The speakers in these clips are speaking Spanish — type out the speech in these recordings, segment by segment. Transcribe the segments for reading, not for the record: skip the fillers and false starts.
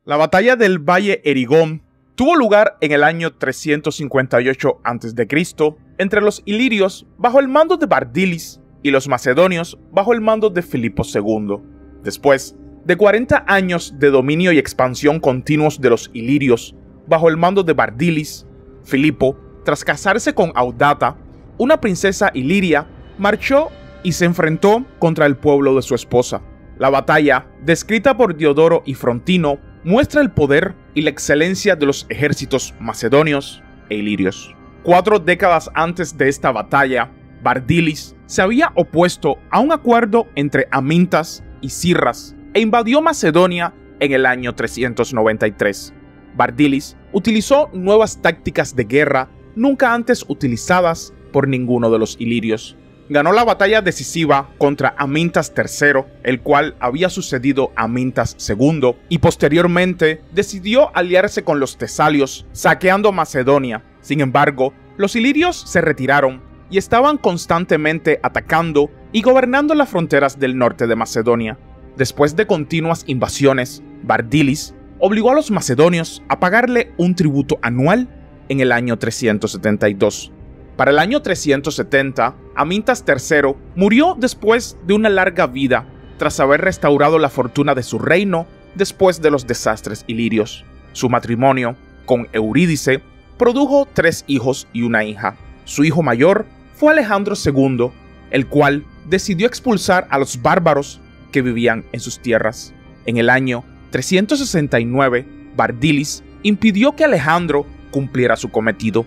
La batalla del Valle Erigón tuvo lugar en el año 358 a.C. entre los ilirios bajo el mando de Bardilis y los macedonios bajo el mando de Filipo II. Después de 40 años de dominio y expansión continuos de los ilirios bajo el mando de Bardilis, Filipo, tras casarse con Audata, una princesa iliria, marchó y se enfrentó contra el pueblo de su esposa. La batalla, descrita por Diodoro y Frontino, muestra el poder y la excelencia de los ejércitos macedonios e ilirios. 4 décadas antes de esta batalla, Bardilis se había opuesto a un acuerdo entre Amintas y Sirras e invadió Macedonia en el año 393. Bardilis utilizó nuevas tácticas de guerra nunca antes utilizadas por ninguno de los ilirios. Ganó la batalla decisiva contra Amintas III, el cual había sucedido a Amintas II, y posteriormente decidió aliarse con los tesalios, saqueando Macedonia. Sin embargo, los ilirios se retiraron y estaban constantemente atacando y gobernando las fronteras del norte de Macedonia. Después de continuas invasiones, Bardilis obligó a los macedonios a pagarle un tributo anual en el año 372. Para el año 370, Amintas III murió después de una larga vida, tras haber restaurado la fortuna de su reino después de los desastres ilirios. Su matrimonio con Eurídice produjo 3 hijos y una hija. Su hijo mayor fue Alejandro II, el cual decidió expulsar a los bárbaros que vivían en sus tierras. En el año 369, Bardilis impidió que Alejandro cumpliera su cometido.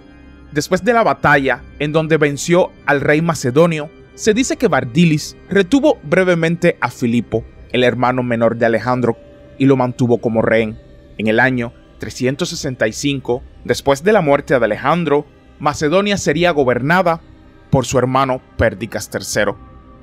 Después de la batalla, en donde venció al rey macedonio, se dice que Bardilis retuvo brevemente a Filipo, el hermano menor de Alejandro, y lo mantuvo como rehén. En el año 365, después de la muerte de Alejandro, Macedonia sería gobernada por su hermano Pérdicas III.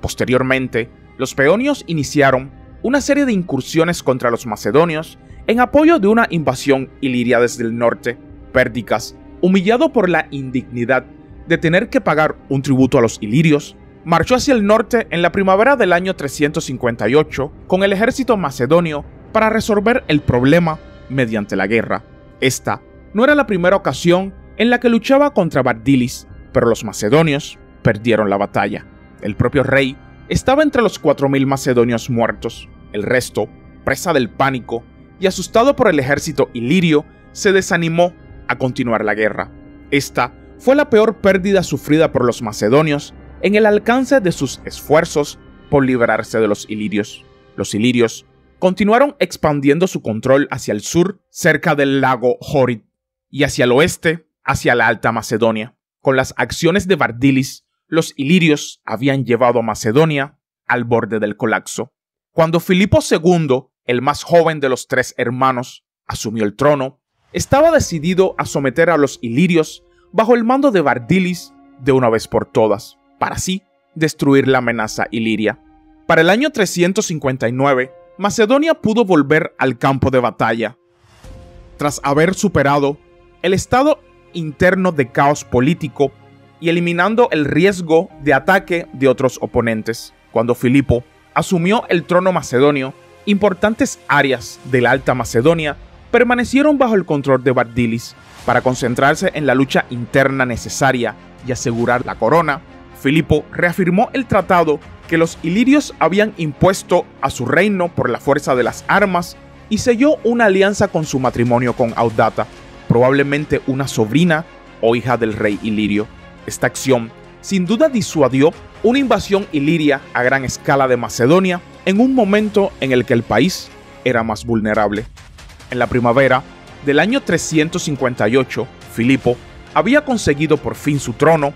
Posteriormente, los peonios iniciaron una serie de incursiones contra los macedonios en apoyo de una invasión iliria desde el norte. Pérdicas, humillado por la indignidad de tener que pagar un tributo a los ilirios, marchó hacia el norte en la primavera del año 358 con el ejército macedonio para resolver el problema mediante la guerra. Esta no era la primera ocasión en la que luchaba contra Bardilis, pero los macedonios perdieron la batalla. El propio rey estaba entre los 4.000 macedonios muertos. El resto, presa del pánico y asustado por el ejército ilirio, se desanimó a continuar la guerra. Esta fue la peor pérdida sufrida por los macedonios en el alcance de sus esfuerzos por liberarse de los ilirios. Los ilirios continuaron expandiendo su control hacia el sur, cerca del lago Ohrid, y hacia el oeste, hacia la Alta Macedonia. Con las acciones de Bardilis, los ilirios habían llevado a Macedonia al borde del colapso. Cuando Filipo II, el más joven de los 3 hermanos, asumió el trono, estaba decidido a someter a los ilirios bajo el mando de Bardilis de una vez por todas, para así destruir la amenaza iliria. Para el año 359, Macedonia pudo volver al campo de batalla, tras haber superado el estado interno de caos político y eliminando el riesgo de ataque de otros oponentes. Cuando Filipo asumió el trono macedonio, importantes áreas de la Alta Macedonia permanecieron bajo el control de Bardilis. Para concentrarse en la lucha interna necesaria y asegurar la corona, Filipo reafirmó el tratado que los ilirios habían impuesto a su reino por la fuerza de las armas y selló una alianza con su matrimonio con Audata, probablemente una sobrina o hija del rey ilirio. Esta acción sin duda disuadió una invasión iliria a gran escala de Macedonia en un momento en el que el país era más vulnerable. En la primavera del año 358, Filipo había conseguido por fin su trono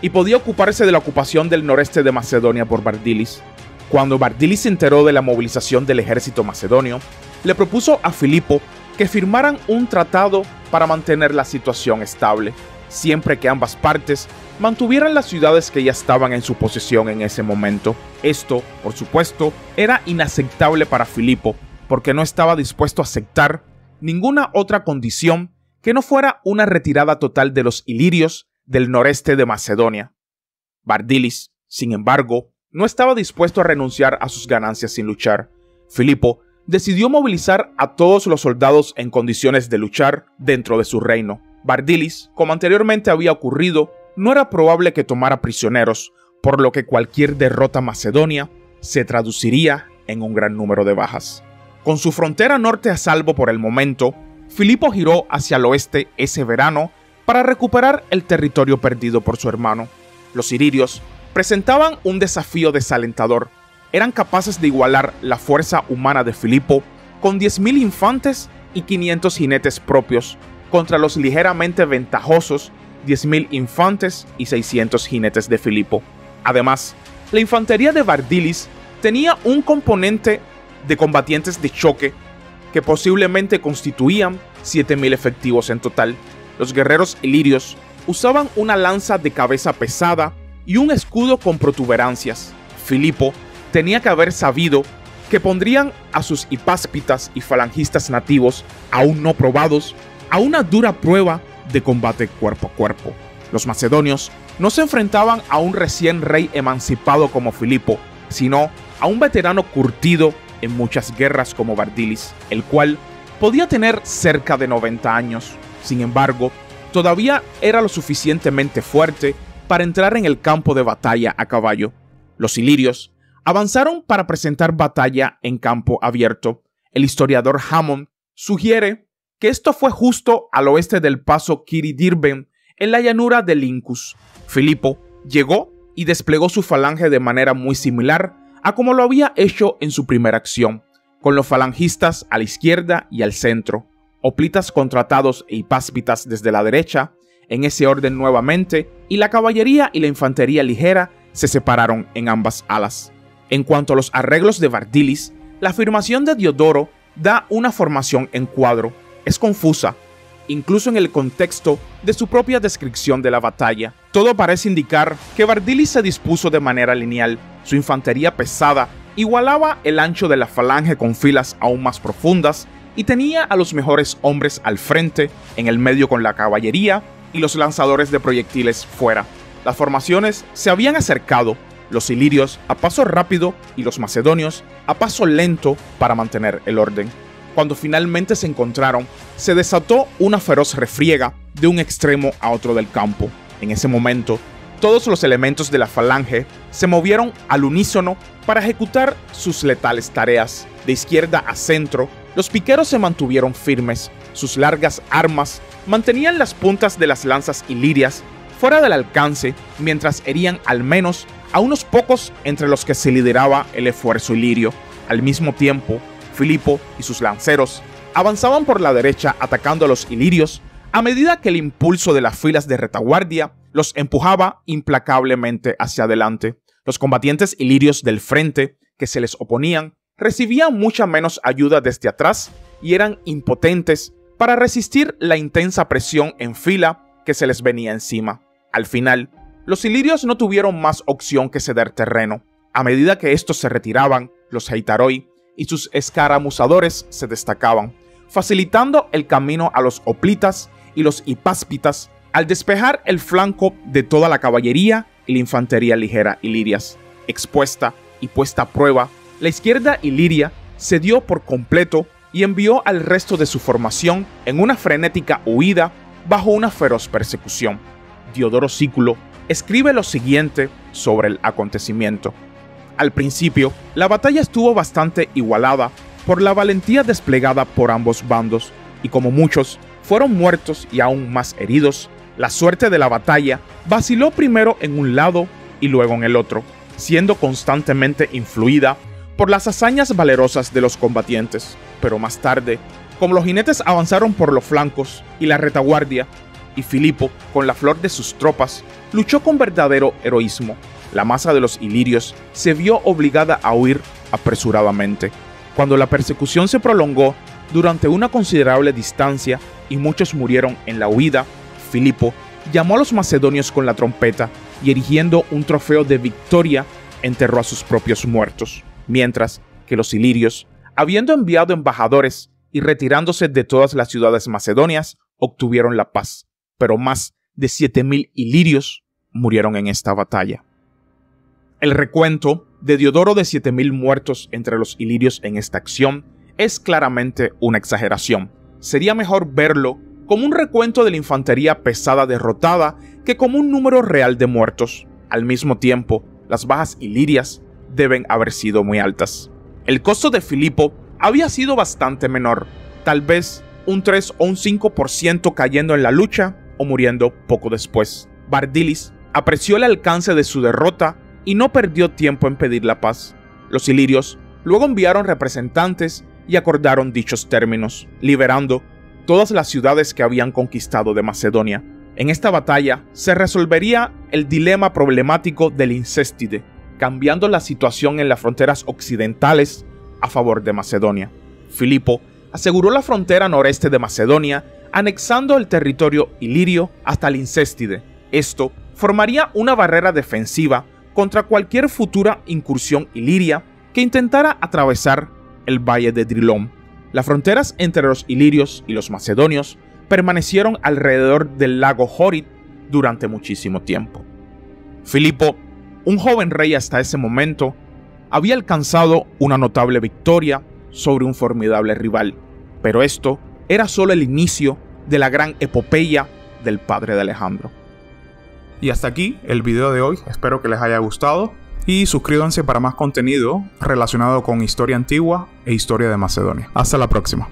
y podía ocuparse de la ocupación del noreste de Macedonia por Bardilis. Cuando Bardilis se enteró de la movilización del ejército macedonio, le propuso a Filipo que firmaran un tratado para mantener la situación estable, siempre que ambas partes mantuvieran las ciudades que ya estaban en su posesión en ese momento. Esto, por supuesto, era inaceptable para Filipo, porque no estaba dispuesto a aceptar ninguna otra condición que no fuera una retirada total de los ilirios del noreste de Macedonia. Bardilis, sin embargo, no estaba dispuesto a renunciar a sus ganancias sin luchar. Filipo decidió movilizar a todos los soldados en condiciones de luchar dentro de su reino. Bardilis, como anteriormente había ocurrido, no era probable que tomara prisioneros, por lo que cualquier derrota macedonia se traduciría en un gran número de bajas. Con su frontera norte a salvo por el momento, Filipo giró hacia el oeste ese verano para recuperar el territorio perdido por su hermano. Los ilirios presentaban un desafío desalentador. Eran capaces de igualar la fuerza humana de Filipo con 10.000 infantes y 500 jinetes propios contra los ligeramente ventajosos 10.000 infantes y 600 jinetes de Filipo. Además, la infantería de Bardilis tenía un componente de combatientes de choque que posiblemente constituían 7.000 efectivos en total. Los guerreros ilirios usaban una lanza de cabeza pesada y un escudo con protuberancias. Filipo tenía que haber sabido que pondrían a sus hipáspitas y falangistas nativos, aún no probados, a una dura prueba de combate cuerpo a cuerpo. Los macedonios no se enfrentaban a un recién rey emancipado como Filipo, sino a un veterano curtido en muchas guerras como Bardilis, el cual podía tener cerca de 90 años. Sin embargo, todavía era lo suficientemente fuerte para entrar en el campo de batalla a caballo. Los ilirios avanzaron para presentar batalla en campo abierto. El historiador Hammond sugiere que esto fue justo al oeste del paso Kiridirben, en la llanura de Lincus. Filipo llegó y desplegó su falange de manera muy similar a como lo había hecho en su primera acción, con los falangistas a la izquierda y al centro, hoplitas contratados e hipáspitas desde la derecha, en ese orden nuevamente, y la caballería y la infantería ligera se separaron en ambas alas. En cuanto a los arreglos de Bardilis, la afirmación de Diodoro da una formación en cuadro. Es confusa, incluso en el contexto de su propia descripción de la batalla. Todo parece indicar que Bardilis se dispuso de manera lineal. Su infantería pesada igualaba el ancho de la falange con filas aún más profundas y tenía a los mejores hombres al frente, en el medio con la caballería y los lanzadores de proyectiles fuera. Las formaciones se habían acercado, los ilirios a paso rápido y los macedonios a paso lento para mantener el orden. Cuando finalmente se encontraron, se desató una feroz refriega de un extremo a otro del campo. En ese momento, todos los elementos de la falange se movieron al unísono para ejecutar sus letales tareas. De izquierda a centro, los piqueros se mantuvieron firmes. Sus largas armas mantenían las puntas de las lanzas ilirias fuera del alcance, mientras herían al menos a unos pocos entre los que se lideraba el esfuerzo ilirio. Al mismo tiempo, Filipo y sus lanceros avanzaban por la derecha atacando a los ilirios a medida que el impulso de las filas de retaguardia los empujaba implacablemente hacia adelante. Los combatientes ilirios del frente que se les oponían recibían mucha menos ayuda desde atrás y eran impotentes para resistir la intensa presión en fila que se les venía encima. Al final, los ilirios no tuvieron más opción que ceder terreno. A medida que estos se retiraban, los heitaroi y sus escaramuzadores se destacaban, facilitando el camino a los hoplitas y los hipáspitas al despejar el flanco de toda la caballería y la infantería ligera ilirias. Expuesta y puesta a prueba, la izquierda iliria cedió por completo y envió al resto de su formación en una frenética huida bajo una feroz persecución. Diodoro Sículo escribe lo siguiente sobre el acontecimiento. Al principio, la batalla estuvo bastante igualada por la valentía desplegada por ambos bandos, y como muchos fueron muertos y aún más heridos, la suerte de la batalla vaciló primero en un lado y luego en el otro, siendo constantemente influida por las hazañas valerosas de los combatientes. Pero más tarde, como los jinetes avanzaron por los flancos y la retaguardia, y Filipo, con la flor de sus tropas, luchó con verdadero heroísmo, la masa de los ilirios se vio obligada a huir apresuradamente. Cuando la persecución se prolongó durante una considerable distancia y muchos murieron en la huida, Filipo llamó a los macedonios con la trompeta y, erigiendo un trofeo de victoria, enterró a sus propios muertos, mientras que los ilirios, habiendo enviado embajadores y retirándose de todas las ciudades macedonias, obtuvieron la paz. Pero más de 7.000 ilirios murieron en esta batalla. El recuento de Diodoro de 7.000 muertos entre los ilirios en esta acción es claramente una exageración. Sería mejor verlo como un recuento de la infantería pesada derrotada que como un número real de muertos. Al mismo tiempo, las bajas ilirias deben haber sido muy altas. El costo de Filipo había sido bastante menor, tal vez un 3 o un 5% cayendo en la lucha o muriendo poco después. Bardilis apreció el alcance de su derrota y no perdió tiempo en pedir la paz. Los ilirios luego enviaron representantes y acordaron dichos términos, liberando todas las ciudades que habían conquistado de Macedonia. En esta batalla se resolvería el dilema problemático del Incéstide, cambiando la situación en las fronteras occidentales a favor de Macedonia. Filipo aseguró la frontera noreste de Macedonia, anexando el territorio ilirio hasta el Incéstide. Esto formaría una barrera defensiva contra cualquier futura incursión iliria que intentara atravesar el valle de Drilón. Las fronteras entre los ilirios y los macedonios permanecieron alrededor del lago Jorit durante muchísimo tiempo. Filipo, un joven rey hasta ese momento, había alcanzado una notable victoria sobre un formidable rival, pero esto era solo el inicio de la gran epopeya del padre de Alejandro. Y hasta aquí el video de hoy, espero que les haya gustado y suscríbanse para más contenido relacionado con historia antigua e historia de Macedonia. Hasta la próxima.